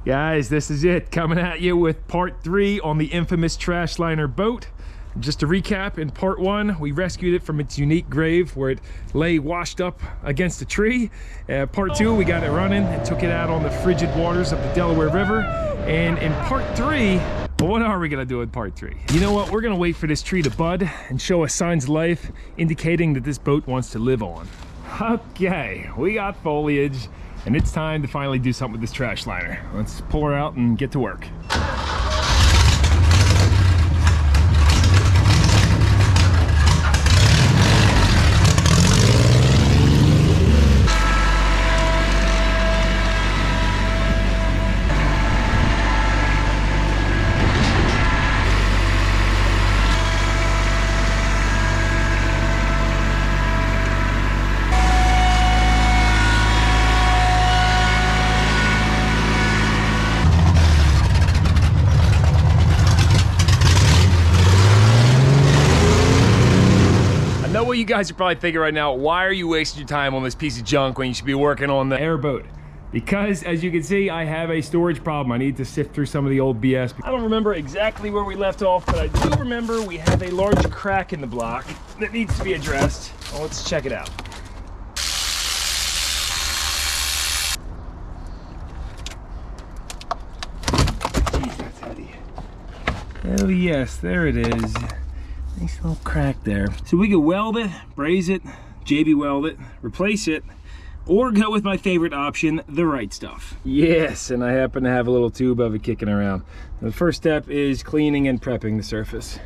Guys, this is it, coming at you with part 3 on the infamous TRASHLINER boat. Just to recap, in part 1, we rescued it from its unique grave where it lay washed up against a tree. Part 2, we got it running and took it out on the frigid waters of the Delaware River. And in part 3, well, what are we gonna do in part 3? You know what, we're gonna wait for this tree to bud and show us signs of life, indicating that this boat wants to live on. Okay, we got foliage, and it's time to finally do something with this TRASHLINER. Let's pull her out and get to work. What you guys are probably thinking right now, why are you wasting your time on this piece of junk when you should be working on the airboat? Because as you can see, I have a storage problem. I need to sift through some of the old BS. I don't remember exactly where we left off, but I do remember we have a large crack in the block that needs to be addressed. Well, let's check it out. Jeez, that's heavy. Oh yes, there it is. Nice little crack there. So we could weld it, braze it, JB weld it, replace it, or go with my favorite option, the right stuff. Yes, and I happen to have a little tube of it kicking around. The first step is cleaning and prepping the surface.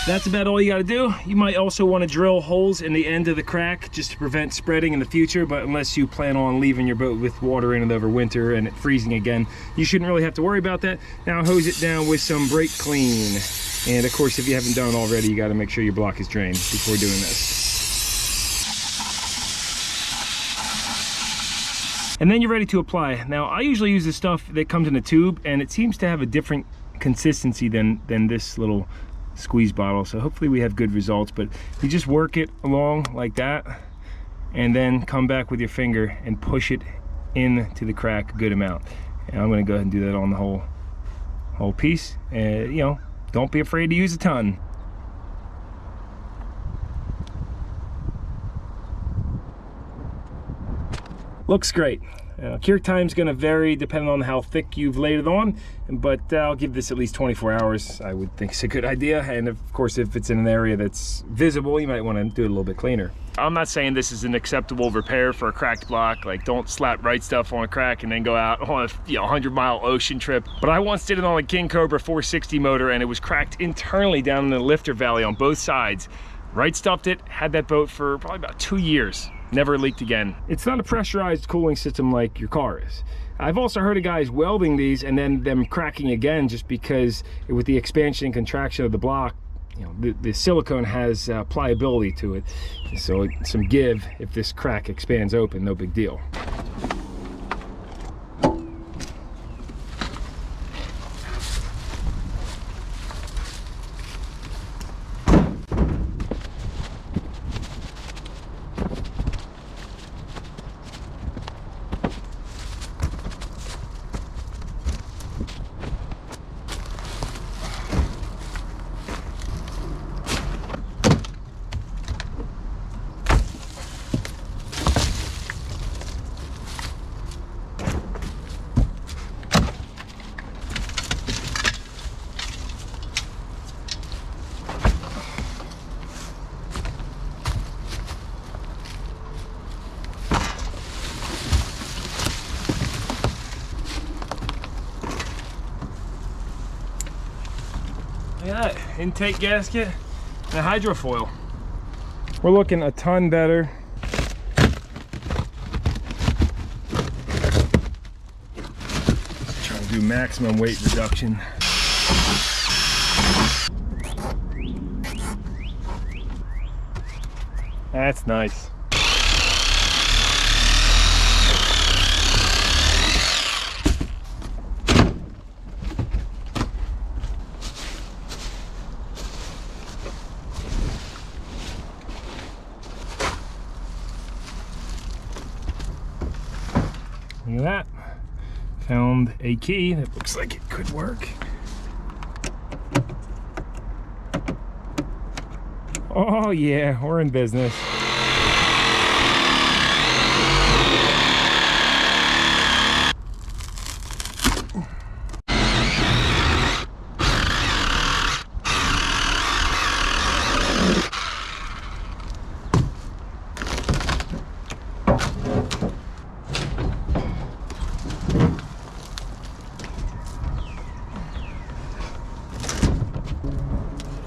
That's about all you got to do. You might also want to drill holes in the end of the crack just to prevent spreading in the future, but unless you plan on leaving your boat with water in it over winter and it freezing again, you shouldn't really have to worry about that. Now hose it down with some brake clean. And of course, if you haven't done it already, you got to make sure your block is drained before doing this. And then you're ready to apply. Now I usually use the stuff that comes in a tube, and it seems to have a different consistency than this little squeeze bottle, so hopefully we have good results. But you just work it along like that and then come back with your finger and push it into the crack a good amount. And I'm going to go ahead and do that on the whole piece. And you know, don't be afraid to use a ton. Looks great. Cure time's going to vary depending on how thick you've laid it on, but I'll give this at least 24 hours. I would think it's a good idea. And of course, if it's in an area that's visible, you might want to do it a little bit cleaner. I'm not saying this is an acceptable repair for a cracked block. Like, don't slap right stuff on a crack and then go out on a 100-mile ocean trip. But I once did it on a King Cobra 460 motor, and it was cracked internally down in the lifter valley on both sides. Right stuffed it, had that boat for probably about 2 years. Never leaked again. It's not a pressurized cooling system like your car is. I've also heard of guys welding these and then them cracking again, just because with the expansion and contraction of the block, you know, the silicone has pliability to it. So some give if this crack expands open, no big deal. Look at that, intake gasket and a hydrofoil. We're looking a ton better. Trying to do maximum weight reduction. That's nice. Look at that. Found a key that looks like it could work. Oh yeah, we're in business.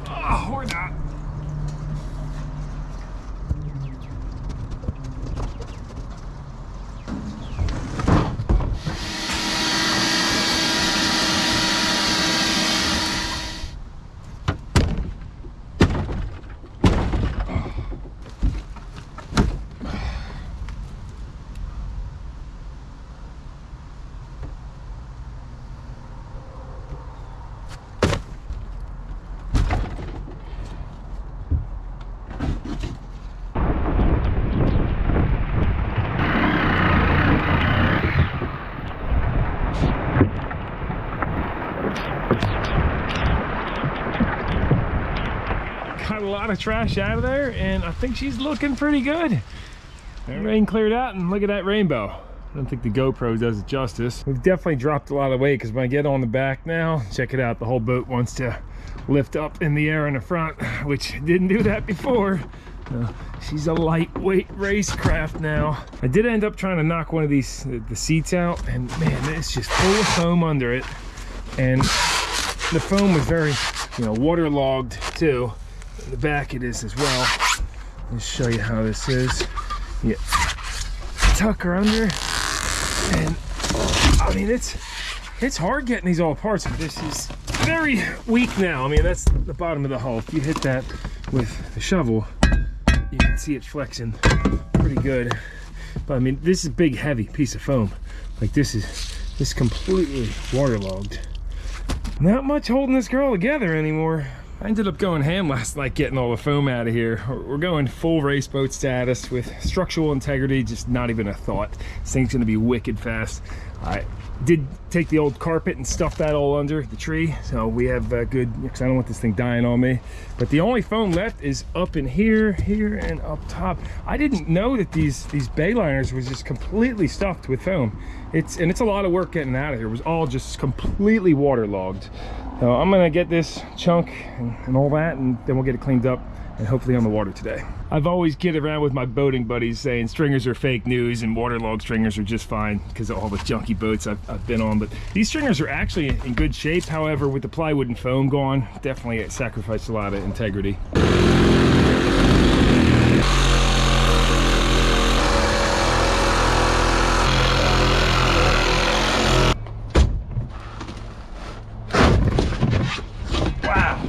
Oh, we're not. Got a lot of trash out of there, and I think she's looking pretty good. The rain cleared out, and look at that rainbow. I don't think the GoPro does it justice. We've definitely dropped a lot of weight, because when I get on the back now, check it out, the whole boat wants to lift up in the air in the front, which didn't do that before. She's a lightweight racecraft now. I did end up trying to knock one of these, the seats out, and man, it's just full of foam under it. And the foam was very, waterlogged too. In the back it is as well. Let me show you how this is. You tuck her under, and I mean it's hard getting these all apart. So this is very weak now. I mean, that's the bottom of the hull. If you hit that with the shovel, you can see it flexing pretty good. But I mean, this is a big heavy piece of foam. Like this is completely waterlogged. Not much holding this girl together anymore. I ended up going ham last night getting all the foam out of here. We're going full race boat status with structural integrity, just not even a thought. This thing's gonna be wicked fast. I did take the old carpet and stuff that all under the tree, so we have good, because I don't want this thing dying on me. But the only foam left is up in here, and up top. I didn't know that these bay liners was just completely stuffed with foam. It's a lot of work getting out of here. It was all just completely waterlogged. So I'm gonna get this chunk and all that, and then we'll get it cleaned up and hopefully on the water today. I've always kidded around with my boating buddies saying stringers are fake news and waterlogged stringers are just fine because of all the junky boats I've been on. But these stringers are actually in good shape. However, with the plywood and foam gone, definitely it sacrificed a lot of integrity. Wow,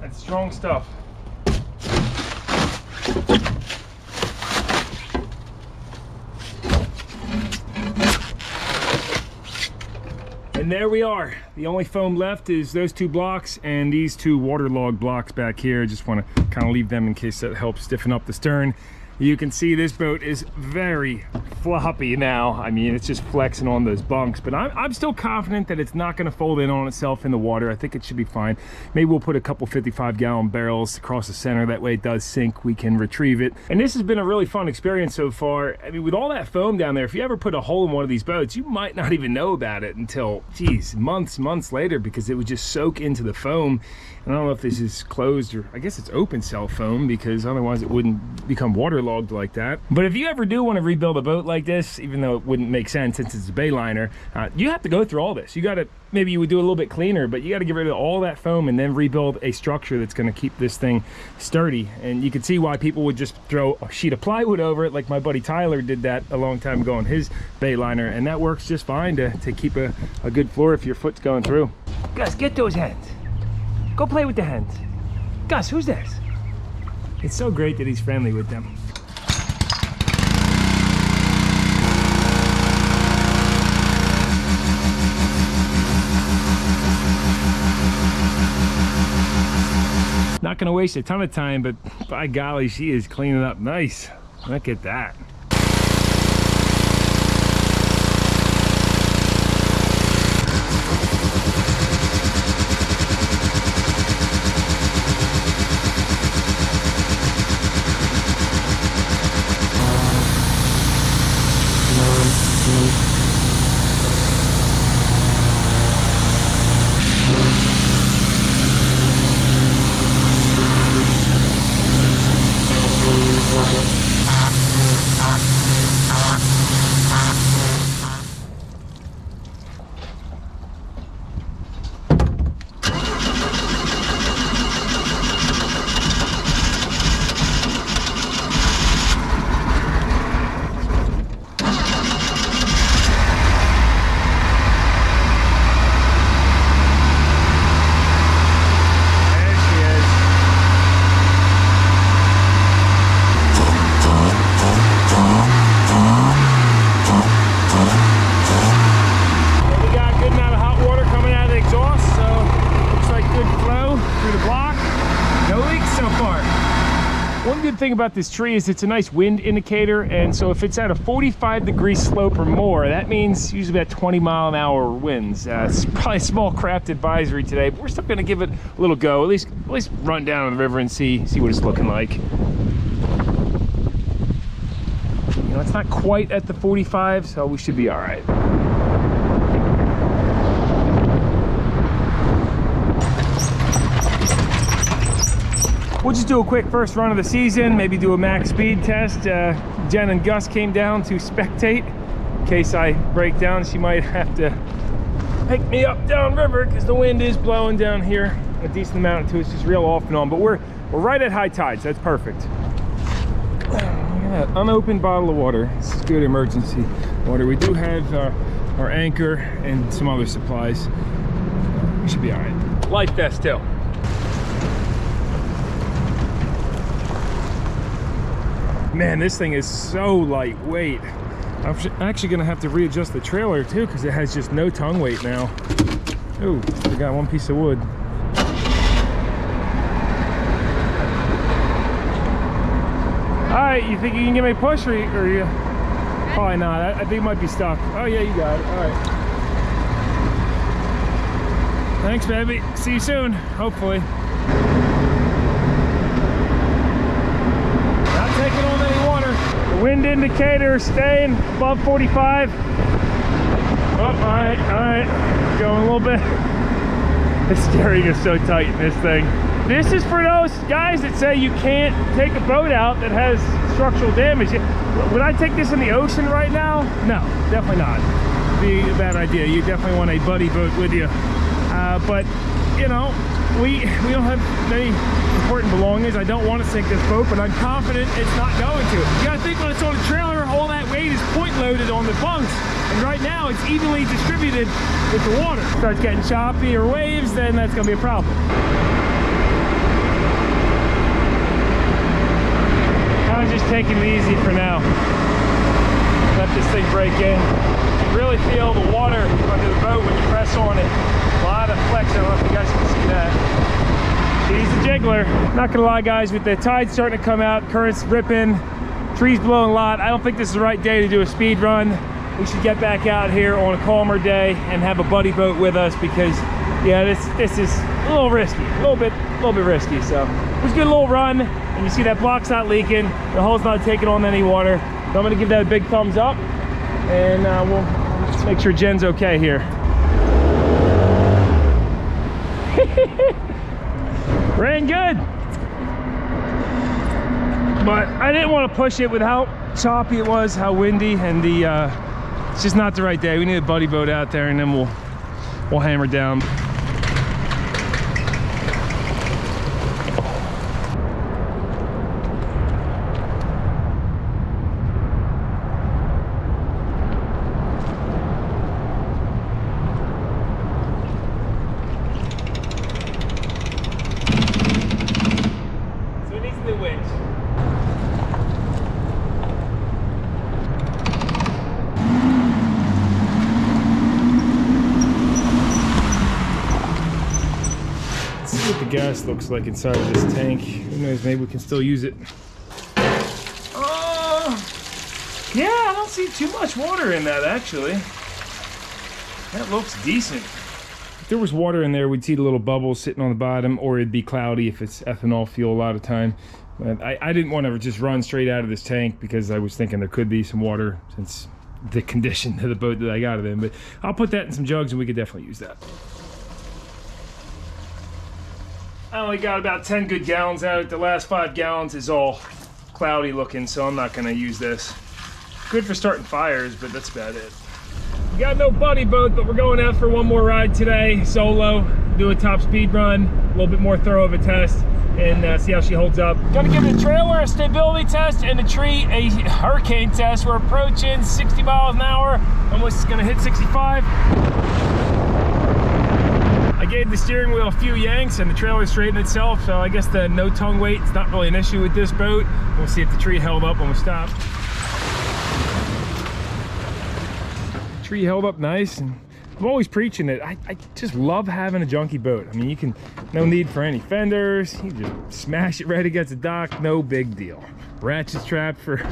that's strong stuff. And there we are. The only foam left is those two blocks and these two waterlogged blocks back here. Just want to kind of leave them in case that helps stiffen up the stern. You can see this boat is very floppy now. I mean, it's just flexing on those bunks, but I'm still confident that it's not going to fold in on itself in the water. I think it should be fine. Maybe we'll put a couple 55-gallon barrels across the center. That way it does sink, we can retrieve it. And this has been a really fun experience so far. I mean, with all that foam down there, if you ever put a hole in one of these boats, you might not even know about it until, geez, months later, because it would just soak into the foam. And I don't know if this is closed, or I guess it's open cell foam, because otherwise it wouldn't become waterlogged like that. But if you ever do want to rebuild a boat like this, even though it wouldn't make sense since it's a bay liner, you have to go through all this. You got to, maybe you would do a little bit cleaner, but you got to get rid of all that foam and then rebuild a structure that's going to keep this thing sturdy. And you can see why people would just throw a sheet of plywood over it, like my buddy Tyler did that a long time ago on his bay liner, and that works just fine to keep a good floor if your foot's going through. Gus, get those hens. Go play with the hens. Gus, who's this? It's so great that he's friendly with them. Not gonna waste a ton of time, but by golly, she is cleaning up nice. Look at that. Thing about this tree is it's a nice wind indicator, and so if it's at a 45-degree slope or more, that means usually about 20-mile-an-hour winds. It's probably a small craft advisory today, but we're still going to give it a little go. At least run down the river and see what it's looking like. You know, it's not quite at the 45, so we should be all right. We'll just do a quick first run of the season, maybe do a max speed test. Jen and Gus came down to spectate. In case I break down, she might have to pick me up downriver because the wind is blowing down here a decent amount too. It's just real off and on, but we're right at high tide, so that's perfect. Look at that unopened bottle of water. This is good emergency water. We do have our anchor and some other supplies. We should be all right. Life vest too. Man, this thing is so lightweight. I'm actually gonna have to readjust the trailer too because it has just no tongue weight now. Oh, we got one piece of wood. All right, you think you can give me a push or you? Probably not. I think it might be stuck. Oh yeah, you got it. All right. Thanks, baby. See you soon, hopefully. Taking on any water. The wind indicator is staying above 45. Oh, all right. Going a little bit. The steering is so tight in this thing. This is for those guys that say you can't take a boat out that has structural damage. Would I take this in the ocean right now? No, definitely not. It'd be a bad idea. You definitely want a buddy boat with you. But, you know, we don't have many important belongings. I don't want to sink this boat, but I'm confident it's not going to. You gotta think when it's on a trailer, all that weight is point loaded on the bunks, and right now it's evenly distributed with the water. If it starts getting choppy or waves, then that's gonna be a problem. I'm just taking it easy for now. Let this thing break in. You can really feel the water under the boat when you press on it. A lot of flex. I don't know if you guys can see that. He's the jiggler. Not gonna lie, guys, with the tide starting to come out, currents ripping, trees blowing a lot, I don't think this is the right day to do a speed run. We should get back out here on a calmer day and have a buddy boat with us because, yeah, this is a little risky, a little bit risky. So let's get a little run, and you see that block's not leaking, the hull's not taking on any water. So I'm gonna give that a big thumbs up, and we'll make sure Jen's okay here. Ran good, but I didn't want to push it with how choppy it was, how windy, and it's just not the right day. We need a buddy boat out there, and then we'll hammer down. Gas looks like inside of this tank. Who knows, maybe we can still use it. Yeah, I don't see too much water in that actually. That looks decent. If there was water in there, we'd see the little bubbles sitting on the bottom, or it'd be cloudy if it's ethanol fuel a lot of time. But I didn't want to just run straight out of this tank because I was thinking there could be some water since the condition of the boat that I got it in. But I'll put that in some jugs and we could definitely use that. I only got about 10 good gallons out of it. The last 5 gallons is all cloudy looking, so I'm not going to use this. Good for starting fires, but that's about it. We got no buddy boat, but we're going out for one more ride today, solo. Do a top speed run, a little bit more thorough of a test, and see how she holds up. Gonna give the trailer a stability test and the tree a hurricane test. We're approaching 60 miles an hour, almost gonna hit 65. I gave the steering wheel a few yanks and the trailer straightened itself, so I guess the no tongue weight is not really an issue with this boat. We'll see if the tree held up when we stop. Tree held up nice, and I'm always preaching it. I just love having a junky boat. I mean, no need for any fenders. You just smash it right against the dock, no big deal. Ratchet strap for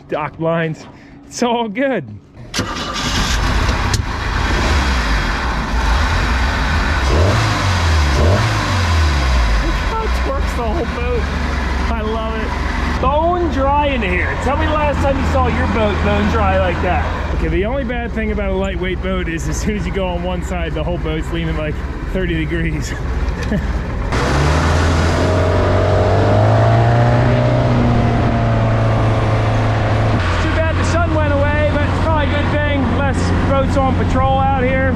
dock lines. It's all good. Works the whole boat. I love it. Bone dry in here. Tell me the last time you saw your boat bone dry like that. Okay, the only bad thing about a lightweight boat is as soon as you go on one side, the whole boat's leaning like 30 degrees. It's too bad the sun went away, but it's probably a good thing. Less boats on patrol out here.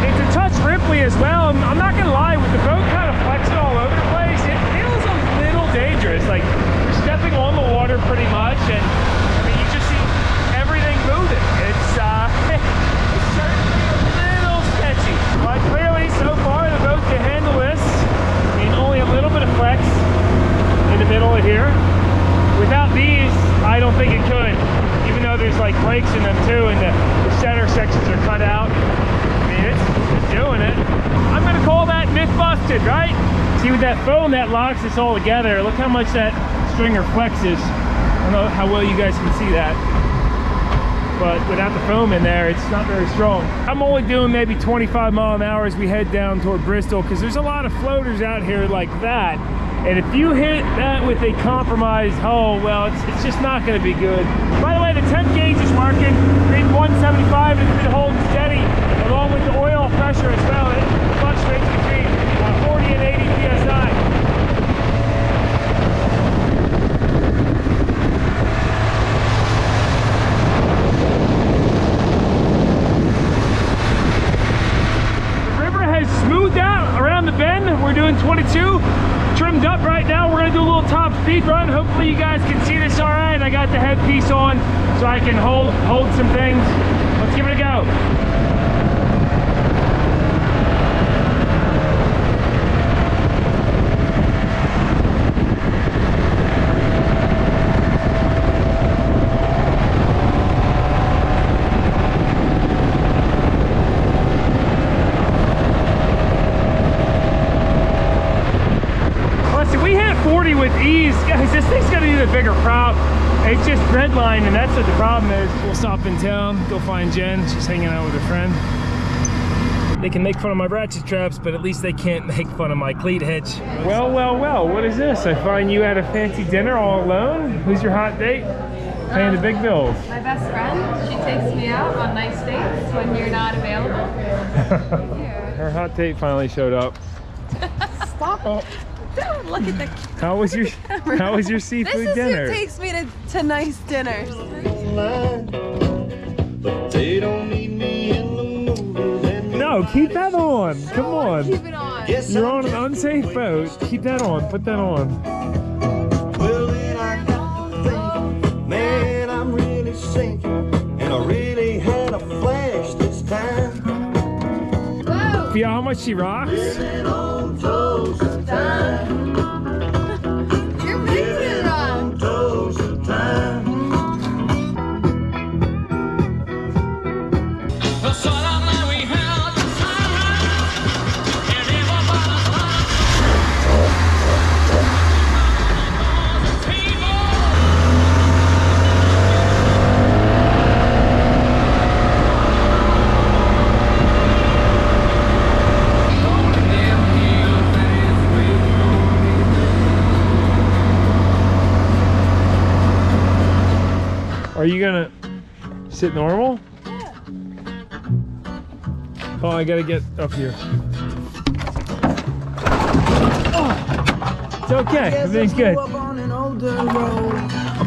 It's a touch ripply as well. I'm not gonna lie, with the boat kind of flexing all over the place, it feels a little dangerous. Like you're stepping on the water pretty much, and I mean you just see everything moving. It's certainly a little sketchy. But clearly so far the boat can handle this. I mean only a little bit of flex in the middle of here. Without these, I don't think it could. Even though there's like brakes in them too, and the center sections are cut out. It's doing it. I'm gonna call that myth busted, right? See, with that foam that locks us all together, look how much that stringer flexes. I don't know how well you guys can see that, but without the foam in there, it's not very strong. I'm only doing maybe 25 mile an hour as we head down toward Bristol, because there's a lot of floaters out here like that. And if you hit that with a compromised hull, well, it's just not going to be good. By the way, the temp gauge is marking reading 175 and it's been holding steady, along with the oil pressure as well. It fluctuates between 40 and 80 psi. The river has smoothed out around the bend. We're doing 22. Trimmed up right now. We're gonna do a little top speed run. Hopefully you guys can see this all right. I got the headpiece on so I can hold some things. Let's give it a go. With ease, guys, this thing's gonna need a bigger prop. It's just redline, and that's what the problem is. We'll stop in town, go find Jen. She's hanging out with her friend. They can make fun of my ratchet straps, but at least they can't make fun of my cleat hitch. Well, what is this? I find you at a fancy dinner all alone. Who's your hot date? Paying the big bills. My best friend. She takes me out on nice dates when you're not available. Yeah. Her hot date finally showed up. Stop it. Don't look at the How was your seafood dinner? This is who takes me to nice dinners. No, keep that on. Come on. Keep it on. You're on an unsafe boat. Keep that on. Put that on. Well, then I got to think, man, I'm really sinking, and I really had a flash this time. Whoa. Feel how much she rocks? Living on toast of time. You're mixing it up. Toast of time. Are you gonna sit normal? Yeah. Oh, I gotta get up here. Oh, it's okay. Everything's good.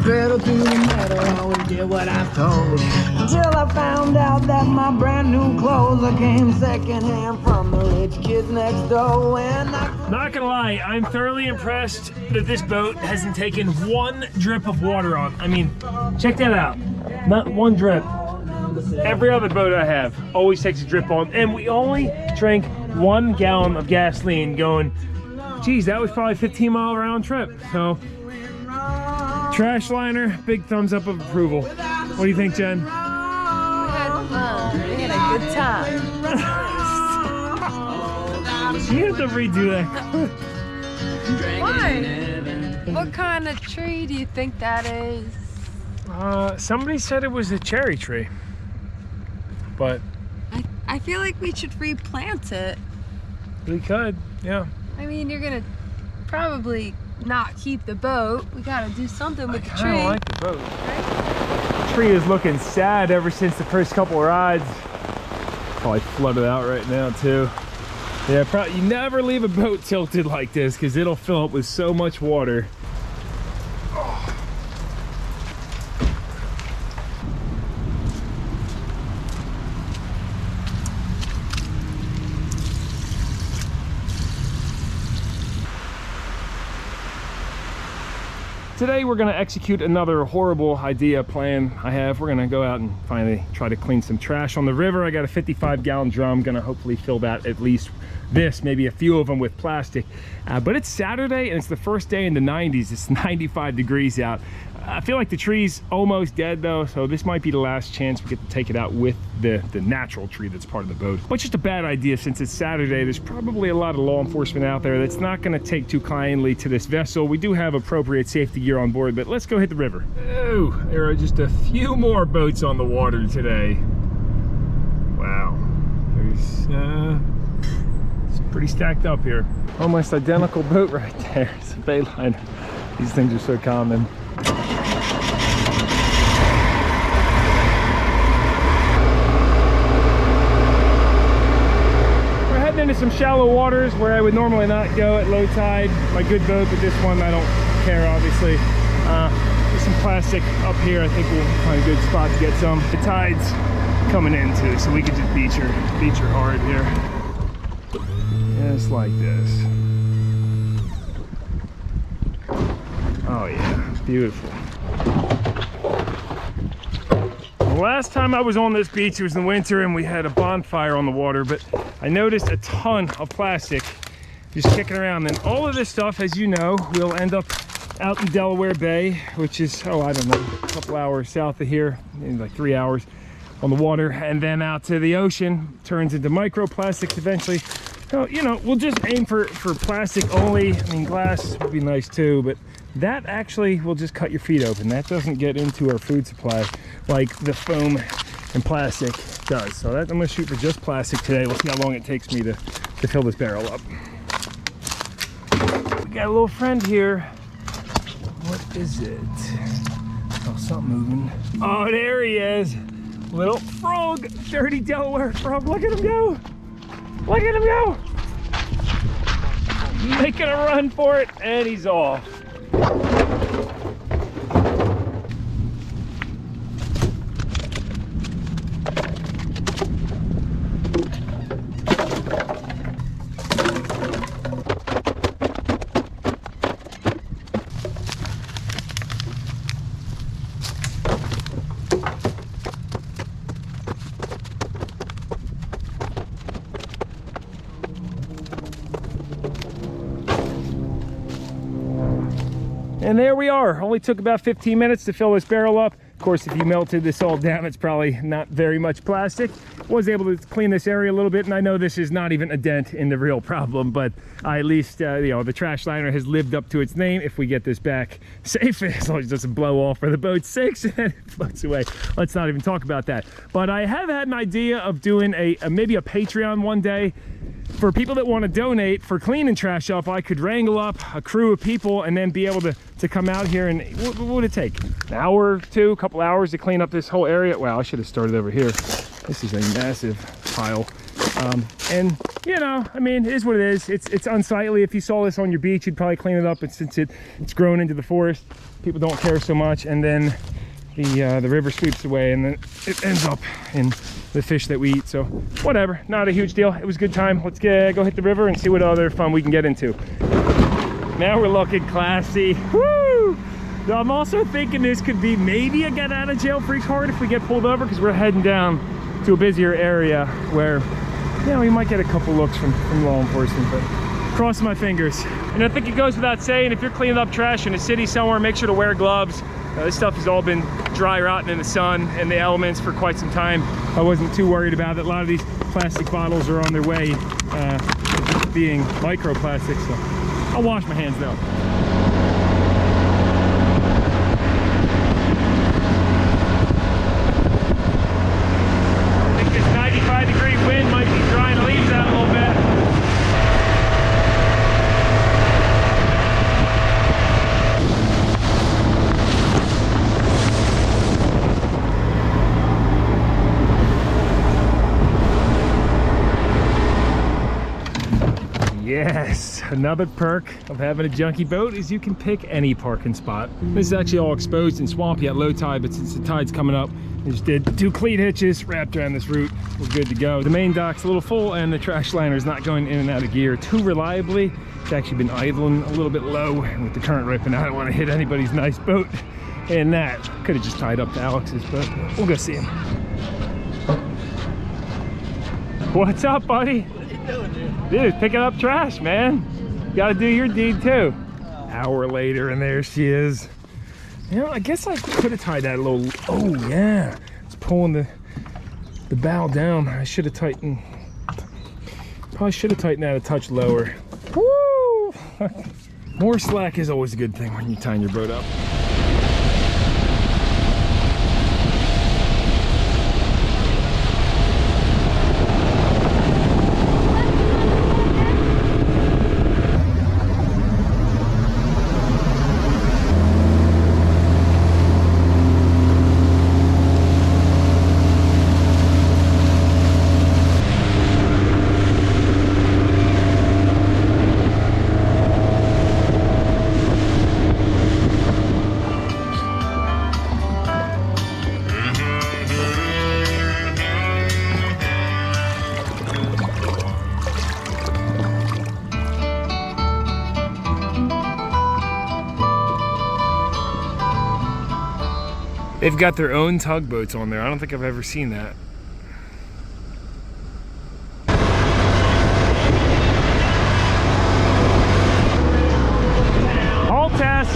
Pedal to the metal, always did what I told. Until I found out that my brand new clothes I came secondhand from the rich kids next door. And Not gonna lie, I'm thoroughly impressed that this boat hasn't taken one drip of water on. I mean, check that out. Not one drip. Every other boat I have always takes a drip on, and we only drank 1 gallon of gasoline going, geez, that was probably a 15-mile round trip. So, TRASHLINER, big thumbs up of approval. What do you think, Jen? We had fun. We had a good time. You have to redo that. Why? What kind of tree do you think that is? Somebody said it was a cherry tree, but I feel like we should replant it. we could, yeah. I mean, you're gonna probably not keep the boat. We gotta do something with the I tree. kinda like the boat. The tree is looking sad ever since the first couple of rides. Probably flooded out right now too. Yeah, probably you never leave a boat tilted like this because it'll fill up with so much water. Today we're going to execute another horrible idea plan I have. We're going to go out and finally try to clean some trash on the river. I got a 55-gallon drum, going to hopefully fill that at least this, maybe a few of them with plastic. But it's Saturday and it's the first day in the 90s. It's 95 degrees out. I feel like the tree's almost dead though, so this might be the last chance we get to take it out with the natural tree that's part of the boat. But just a bad idea since it's Saturday. There's probably a lot of law enforcement out there that's not going to take too kindly to this vessel. We do have appropriate safety gear on board, but let's go hit the river. Oh, there are just a few more boats on the water today. Wow, there's it's pretty stacked up here. Almost identical boat right there. It's a Bayliner. These things are so common. Into some shallow waters where I would normally not go at low tide. My good boat, but this one I don't care, obviously. There's some plastic up here. I think we'll find a good spot to get some. The tide's coming in too, so we can just beach her hard here. Just like this. Oh yeah, beautiful. The last time I was on this beach, it was in the winter and we had a bonfire on the water, but I noticed a ton of plastic just kicking around. And all of this stuff, as you know, will end up out in Delaware Bay, which is, oh, I don't know, a couple hours south of here, maybe like 3 hours on the water, and then out to the ocean, turns into microplastics eventually. So, you know, we'll just aim for plastic only. I mean, glass would be nice too, but that actually will just cut your feet open. That doesn't get into our food supply like the foam and plastic does. So that, I'm gonna shoot for just plastic today. We'll see how long it takes me to fill this barrel up. We got a little friend here. What is it? Oh, something moving. Oh, there he is. Little frog, dirty Delaware frog. Look at him go. Look at him go. Making a run for it, and he's off. And there we are. Only took about 15 minutes to fill this barrel up. Of course, if you melted this all down, it's probably not very much plastic. Was able to clean this area a little bit, and I know this is not even a dent in the real problem, but I at least, you know, the TRASHLINER has lived up to its name. If we get this back safe, as long as it doesn't blow off for the boat's sakes and it floats away. Let's not even talk about that. But I have had an idea of doing maybe a Patreon one day for people that want to donate for cleaning trash up. I could wrangle up a crew of people and then be able to to come out here, and what would it take? An hour or two, a couple hours to clean up this whole area? Wow, I should have started over here. This is a massive pile. And you know, I mean, it is what it is. It's unsightly. If you saw this on your beach, you'd probably clean it up, but since it's grown into the forest, people don't care so much. And then the river sweeps away, and then it ends up in the fish that we eat. So whatever, not a huge deal. It was a good time. Let's go hit the river and see what other fun we can get into. Now we're looking classy. Woo! Now I'm also thinking this could be maybe a get out of jail free card if we get pulled over, because we're heading down to a busier area where, you know, we might get a couple looks from law enforcement, but crossing my fingers. And I think it goes without saying, if you're cleaning up trash in a city somewhere, make sure to wear gloves. This stuff has all been dry rotting in the sun and the elements for quite some time. I wasn't too worried about it. A lot of these plastic bottles are on their way to being microplastics, so I'll wash my hands though. I think this 95-degree wind might be drying the leaves out a little bit. Yes, another perk of having a junkie boat is you can pick any parking spot. This is actually all exposed and swampy at low tide, but since the tide's coming up, I just did 2 cleat hitches, wrapped around this route. We're good to go. The main dock's a little full, and the trash liner is not going in and out of gear too reliably. It's actually been idling a little bit low, and with the current ripping, I don't want to hit anybody's nice boat. And that could have just tied up to Alex's, but we'll go see him. What's up, buddy? Dude, picking up trash, man. You gotta do your deed too. Hour later, and there she is. You know, I guess I could have tied that a little. Oh yeah, it's pulling the bow down. I should have tightened. Probably should have tightened that a touch lower. Woo! More slack is always a good thing when you're tying your boat up. They've got their own tugboats on there. I don't think I've ever seen that. Halt test!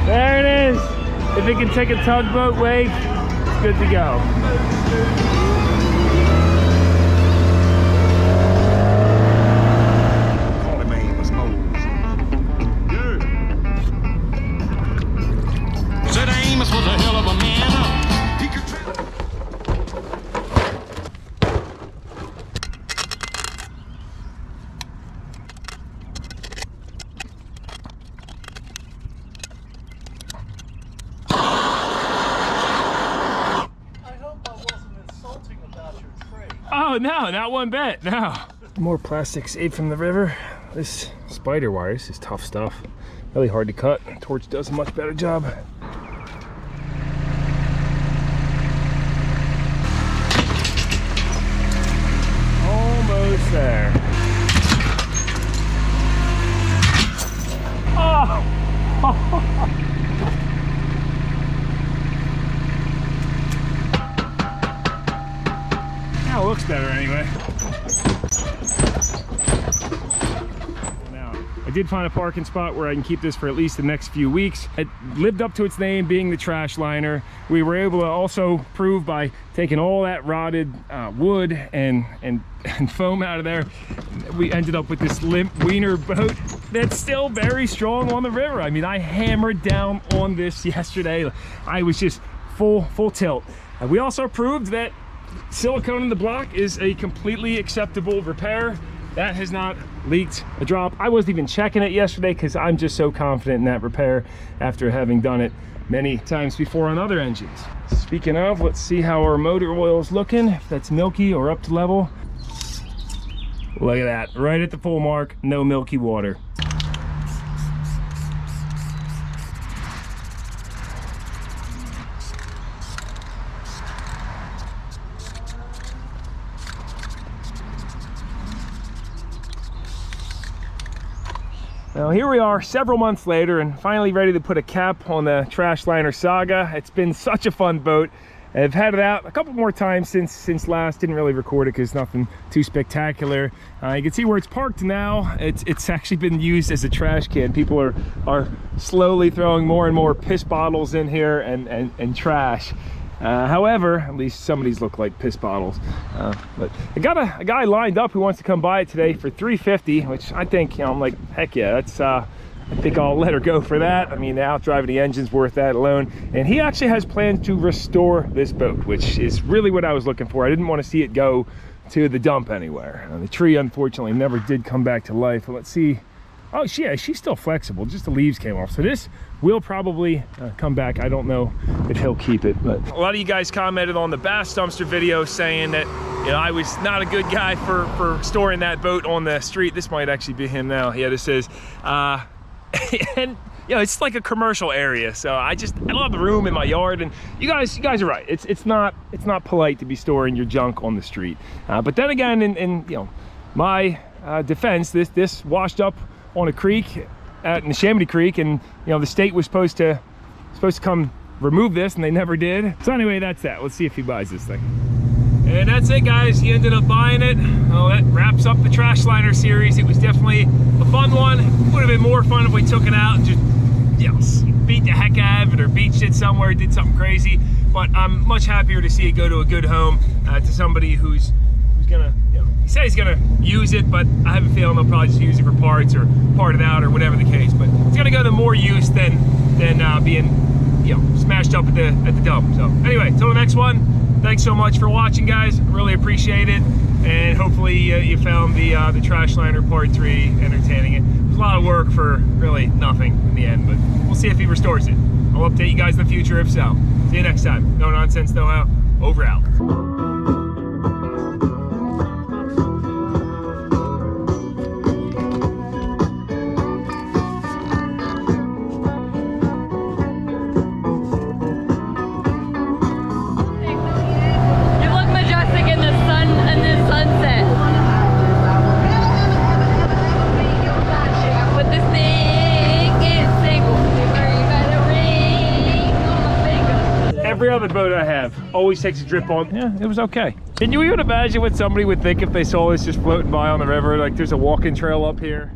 There it is! If it can take a tugboat wake, it's good to go. Oh no, not one bit, no. More plastic saved from the river. This spider wire, this is tough stuff. Really hard to cut. Torch does a much better job. Almost there. Oh! Now it looks better anyway. Now, I did find a parking spot where I can keep this for at least the next few weeks. It lived up to its name, being the trash liner. We were able to also prove by taking all that rotted wood and foam out of there, we ended up with this limp wiener boat that's still very strong on the river. I mean, I hammered down on this yesterday. I was just full tilt. We also proved that silicone in the block is a completely acceptable repair. That has not leaked a drop. I wasn't even checking it yesterday because I'm just so confident in that repair after having done it many times before on other engines. Speaking of, let's see how our motor oil is looking, if that's milky or up to level. Look at that, right at the full mark, no milky water. Now here we are several months later and finally ready to put a cap on the TRASHLINER saga. It's been such a fun boat. I've had it out a couple more times since last. Didn't really record it because nothing too spectacular. You can see where it's parked now. It's actually been used as a trash can. People are slowly throwing more and more piss bottles in here and trash. However, at least some of these look like piss bottles. But I got a guy lined up who wants to come by it today for $350, which I think, you know, I'm like, heck yeah, that's I think I'll let her go for that. I mean, the out driving the engine's worth that alone. And he actually has plans to restore this boat, which is really what I was looking for. I didn't want to see it go to the dump anywhere. The tree, unfortunately, never did come back to life. But let's see. Oh, yeah, she's still flexible. Just the leaves came off. So this will probably come back. I don't know if he'll keep it, but a lot of you guys commented on the Bass Dumpster video saying that, you know, I was not a good guy for storing that boat on the street. This might actually be him now. Yeah, this is, and you know, it's like a commercial area. So I love the room in my yard. And you guys are right. It's not polite to be storing your junk on the street. But then again, in you know, my defense, this washed up on a creek in the Neshaminy Creek, and you know, the state was supposed to come remove this, and they never did. So anyway, that's that. Let's see if he buys this thing. And that's it, guys. He ended up buying it. Well, that wraps up the TRASHLINER series. It was definitely a fun one. Would have been more fun if we took it out and just, you know, beat the heck out of it or beached it somewhere, did something crazy. But I'm much happier to see it go to a good home, to somebody who's gonna, you know, he said he's gonna use it, but I have a feeling they'll probably just use it for parts or part it out or whatever the case. But it's gonna go to more use than being, you know, smashed up at the dump. So anyway, till the next one. Thanks so much for watching, guys. Really appreciate it, and hopefully you found the TRASHLINER Part 3 entertaining. It was a lot of work for really nothing in the end, but we'll see if he restores it. I'll update you guys in the future if so. See you next time. No Nonsense, No How. Over out. Every other boat I have always takes a drip on. Yeah, it was okay. Can you even imagine what somebody would think if they saw this just floating by on the river? Like there's a walking trail up here.